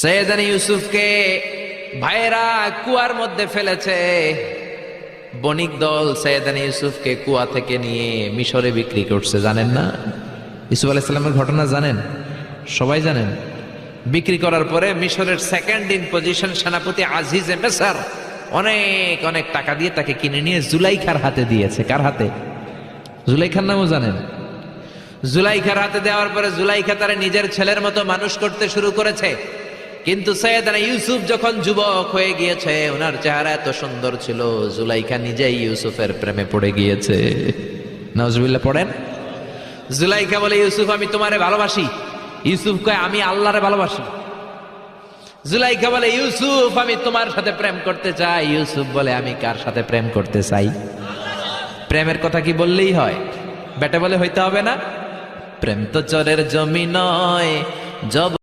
সৈয়দনা ইউসুফকে ভাইয়েরা কুয়ার মধ্যে ফেলেছে। বণিক দল সৈয়দনা ইউসুফকে কুয়া থেকে নিয়ে মিশরে বিক্রি করছে। জানেন না ইউসুফ আলাইহিস সালামের ঘটনা? জানেন, সবাই জানেন। বিক্রি করার পরে মিশরের সেকেন্ড ইন পজিশন সেনাপতি আজিজে মিসর অনেক অনেক টাকা দিয়ে তাকে কিনে নিয়ে জুলাইখার হাতে দিয়েছে। কার হাতে? জুলাইখার নামও জানেন? জুলাইখার হাতে দেওয়ার পরে জুলাইখা তারা নিজের ছেলের মতো মানুষ করতে শুরু করেছে। কিন্তু সৈয়দনা ইউসুফ যখন যুবক হয়ে গিয়েছে, ওনার চেহারা এত সুন্দর ছিল, জুলাইখা নিজেই ইউসুফের প্রেমে পড়ে গিয়েছে। নাউজুবিল্লাহ পড়েন। জুলাইখা বলে, ইউসুফ আমি তোমারে ভালোবাসি। ইউসুফ কয়, আমি আল্লাহরে ভালোবাসি। জুলাইখা বলে, ইউসুফ আমি তোমার সাথে প্রেম করতে চাই। ইউসুফ বলে, আমি কার সাথে প্রেম করতে চাই? প্রেমের কথা কি বললেই হয়? বেটা বলে হইতে হবে না? প্রেম তো চরের জমি নয়, জব